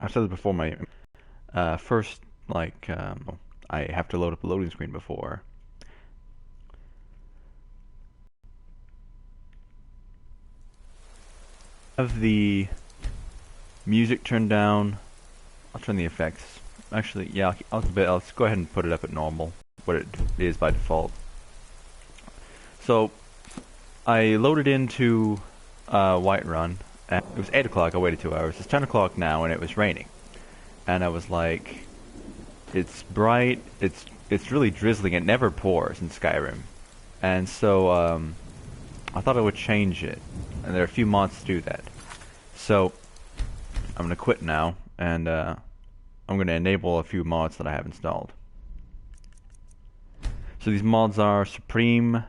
I've said this before. My first I have to load up a loading screen before. Have the music turned down. I'll turn the effects. Actually, yeah, I'll go ahead and put it up at normal, what it is by default. So, I loaded into Whiterun, and it was 8 o'clock, I waited 2 hours. It's 10 o'clock now, and it was raining. And I was like, it's bright, it's really drizzling, it never pours in Skyrim. And so, I thought I would change it, and there are a few mods to do that. So, I'm gonna quit now, and I'm gonna enable a few mods that I have installed. So these mods are Supreme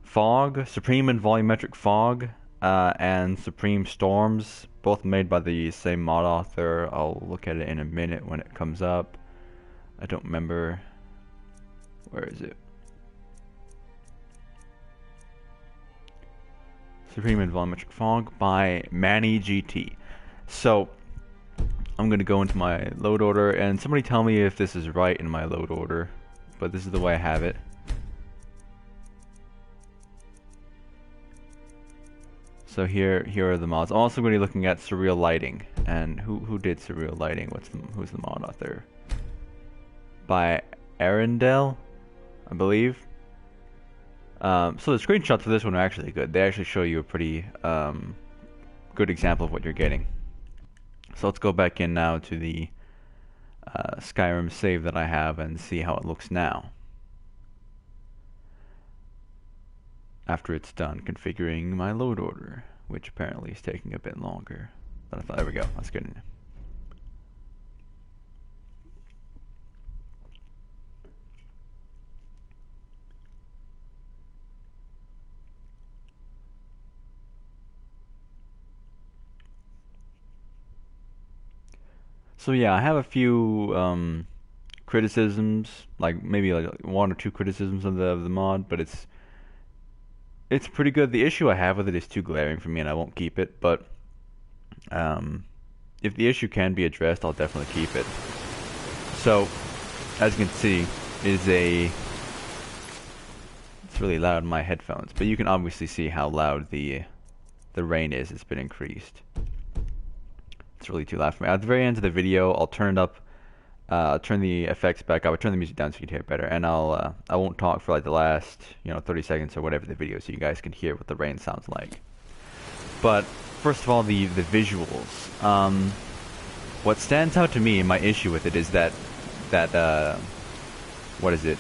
Fog, Supreme and Volumetric Fog, and Supreme Storms, both made by the same mod author. I'll look at it in a minute when it comes up. I don't remember. Where is it? Supreme and Volumetric Fog by Manny GT. So, I'm going to go into my load order, and somebody tell me if this is right in my load order, but this is the way I have it. So here are the mods. I'm also going to be looking at Surreal Lighting, and who did Surreal Lighting? Who's the mod author? By Arendelle, I believe. So the screenshots for this one are actually good. They actually show you a pretty good example of what you're getting. So let's go back in now to the Skyrim save that I have and see how it looks now. After it's done configuring my load order, which apparently is taking a bit longer. But I thought, there we go, let's get in. So yeah, I have a few criticisms, like maybe like 1 or 2 criticisms of the mod, but it's pretty good. The issue I have with it is too glaring for me, and I won't keep it. But if the issue can be addressed, I'll definitely keep it. So, as you can see, it's really loud in my headphones, but you can obviously see how loud the rain is. It's been increased. It's really too loud for me. At the very end of the video, I'll turn it up. Turn the effects back up. I'll turn the music down so you can hear it better, and I won't talk for like the last 30 seconds or whatever the video, so you guys can hear what the rain sounds like. But first of all, the visuals. What stands out to me, my issue with it, is that what is it?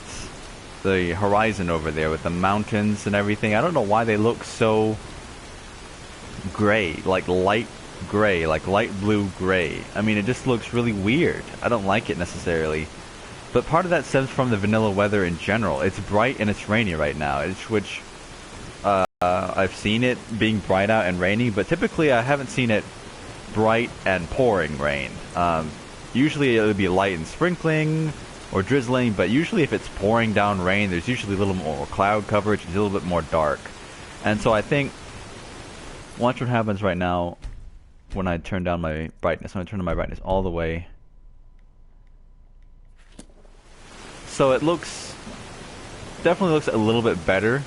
The horizon over there with the mountains and everything. I don't know why they look so gray, like light gray, like light blue gray. I mean, it just looks really weird. I don't like it necessarily. But part of that stems from the vanilla weather in general. It's bright and it's rainy right now, which I've seen it being bright out and rainy, but typically I haven't seen it bright and pouring rain. Usually it would be light and sprinkling or drizzling, but usually if it's pouring down rain, there's usually a little more cloud coverage, it's a little bit more dark. And so I think, watch what happens right now when I turn down my brightness. I'm going to turn my brightness all the way. So it definitely looks a little bit better.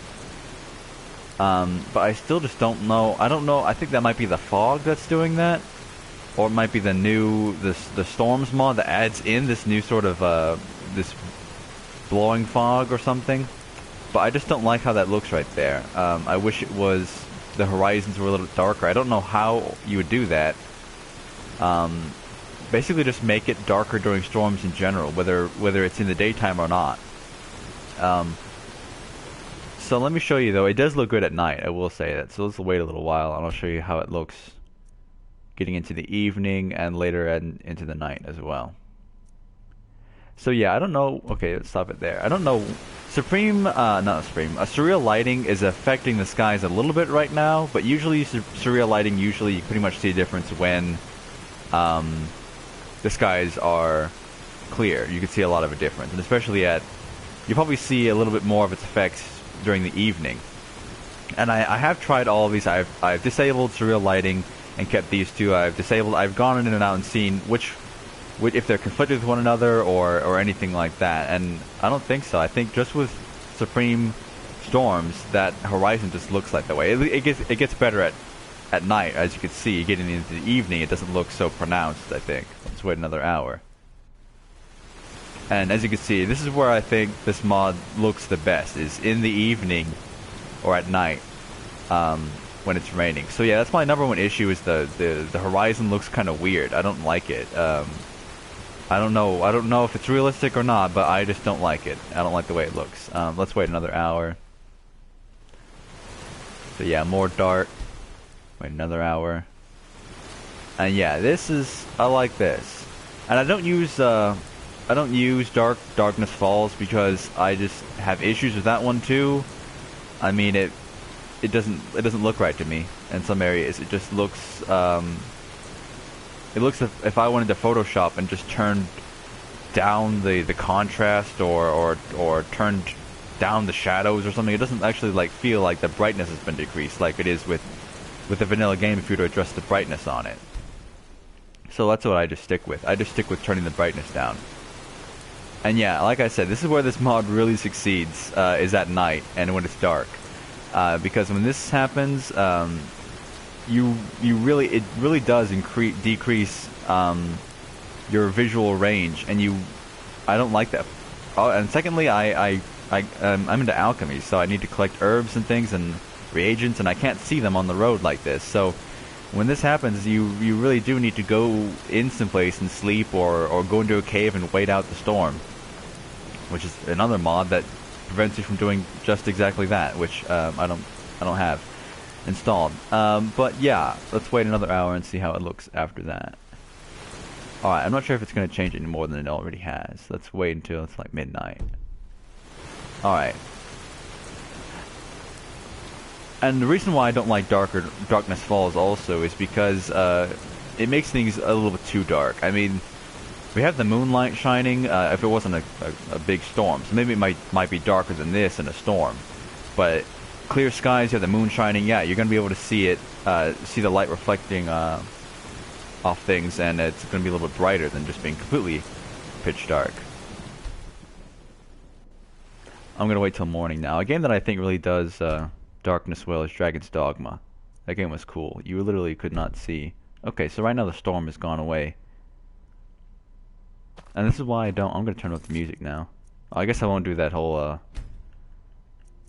But I still just don't know. I don't know. I think that might be the fog that's doing that. Or it might be the storms mod that adds in this new sort of, this blowing fog or something. But I just don't like how that looks right there. I wish it was, the horizons were a little bit darker. I don't know how you would do that. Basically just make it darker during storms in general, whether it's in the daytime or not. So let me show you though. It does look good at night, I will say that. So let's wait a little while and I'll show you how it looks getting into the evening and later into the night as well. So yeah, I don't know. Okay, let's stop it there. I don't know. Surreal lighting is affecting the skies a little bit right now, but usually surreal lighting, you pretty much see a difference when the skies are clear. You can see a lot of a difference, and especially you probably see a little bit more of its effects during the evening. And I have tried all of these. I've disabled surreal lighting and kept these two. I've gone in and out and seen which if they're conflicted with one another or anything like that. And I don't think so. I think just with Supreme Storms, that horizon just looks like that way. It gets better at night, as you can see. Getting into the evening, it doesn't look so pronounced, I think. Let's wait another hour. And as you can see, this is where I think this mod looks the best, is in the evening or at night, when it's raining. So yeah, that's my number one issue, is the horizon looks kind of weird. I don't like it. I don't know if it's realistic or not, but I just don't like it. I don't like the way it looks. Let's wait another hour. So yeah, more dark. Wait another hour. And yeah, I like this. And I don't use Darkness Falls because I just have issues with that one too. I mean, it doesn't look right to me in some areas. It just looks it looks if I wanted to Photoshop and just turned down the contrast or turned down the shadows or something, it doesn't actually like feel like the brightness has been decreased like it is with the vanilla game if you were to adjust the brightness on it. So that's what I just stick with. I just stick with turning the brightness down. And yeah, like I said, this is where this mod really succeeds, is at night and when it's dark. Because when this happens, it really does decrease your visual range, and I don't like that. Oh, and secondly, I'm into alchemy, so I need to collect herbs and things and reagents, and I can't see them on the road like this. So when this happens, you really do need to go in someplace and sleep, or go into a cave and wait out the storm, which is another mod that prevents you from doing just exactly that, which I don't have installed. But yeah, let's wait another hour and see how it looks after that. Alright, I'm not sure if it's going to change any more than it already has. Let's wait until it's like midnight. Alright. And the reason why I don't like Darkness Falls also is because it makes things a little bit too dark. I mean, we have the moonlight shining if it wasn't a big storm. So maybe it might be darker than this in a storm. But clear skies, you have the moon shining, yeah, you're going to be able to see it, see the light reflecting off things, and it's going to be a little bit brighter than just being completely pitch dark. I'm going to wait till morning now. A game that I think really does darkness well is Dragon's Dogma. That game was cool. You literally could not see. Okay, so right now the storm has gone away. And this is why I'm going to turn up the music now. I guess I won't do that whole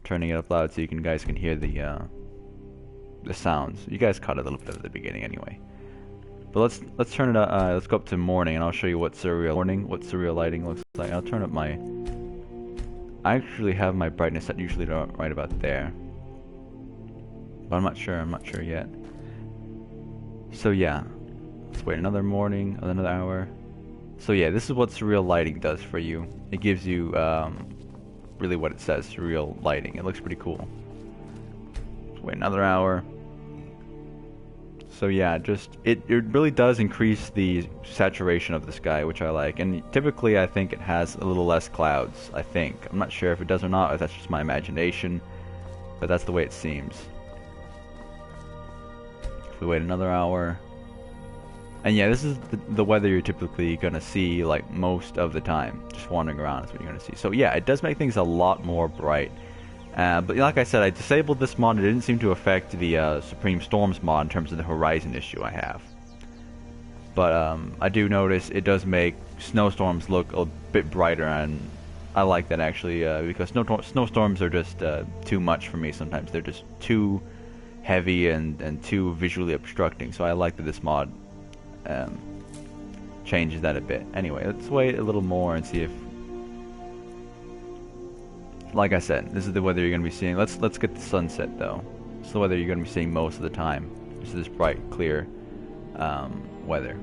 turning it up loud so you guys can hear the sounds. You guys caught a little bit at the beginning anyway. But let's turn it up. Let's go up to morning, and I'll show you what surreal lighting looks like. I'll turn up I actually have my brightness set usually right about there, but I'm not sure yet. So yeah, let's wait another hour. So yeah, this is what surreal lighting does for you. It gives you really what it says, surreal lighting. It looks pretty cool. Let's wait another hour. So yeah, it really does increase the saturation of the sky, which I like. And typically I think it has a little less clouds, I think. I'm not sure if it does or not, if that's just my imagination, but that's the way it seems. If we wait another hour. And yeah, this is the weather you're typically going to see like most of the time. Just wandering around is what you're going to see. So yeah, it does make things a lot more bright. But like I said, I disabled this mod. It didn't seem to affect the Supreme Storms mod in terms of the horizon issue I have. But I do notice it does make snowstorms look a bit brighter, and I like that actually, because snowstorms are just too much for me sometimes. They're just too heavy and too visually obstructing, so I like that this mod changes that a bit. Anyway, let's wait a little more and see if... Like I said, this is the weather you're going to be seeing. Let's get the sunset though. It's the weather you're going to be seeing most of the time. Just this bright, clear weather.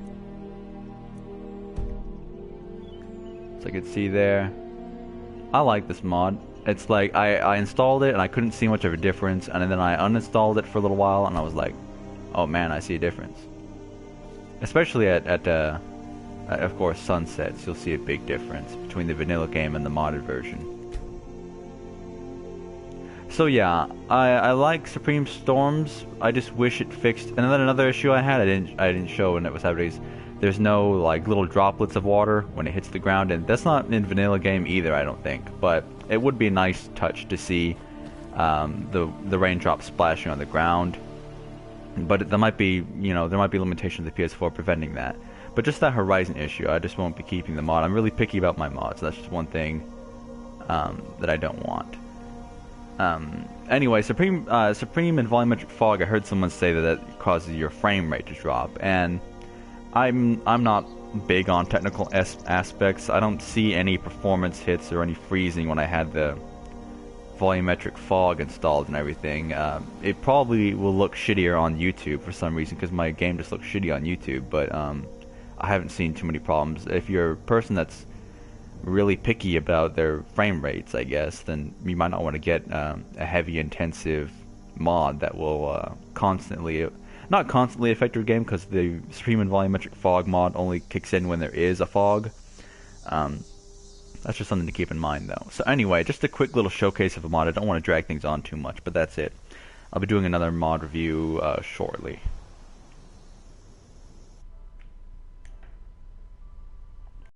So I can see there. I like this mod. It's like I installed it and I couldn't see much of a difference, and then I uninstalled it for a little while and I was like, oh man, I see a difference. Especially at of course sunsets, you'll see a big difference between the vanilla game and the modded version. So yeah, I like Supreme Storms. I just wish it fixed. And then another issue I had, I didn't show when it was Saturdays. There's no like little droplets of water when it hits the ground, and that's not in vanilla game either, I don't think. But it would be a nice touch to see the raindrops splashing on the ground. But there might be, there might be limitations of the PS4 preventing that. But just that Horizon issue, I just won't be keeping the mod. I'm really picky about my mods. That's just one thing that I don't want. Anyway, Supreme and volumetric fog. I heard someone say that causes your frame rate to drop, and I'm not big on technical aspects. I don't see any performance hits or any freezing when I had the volumetric fog installed and everything. It probably will look shittier on YouTube for some reason because my game just looks shitty on YouTube. But I haven't seen too many problems. If you're a person that's really picky about their frame rates, I guess, then you might not want to get a heavy intensive mod that will not constantly affect your game, because the Supreme and Volumetric Fog mod only kicks in when there is a fog. That's just something to keep in mind though. So anyway, just a quick little showcase of a mod. I don't want to drag things on too much, but that's it. I'll be doing another mod review shortly.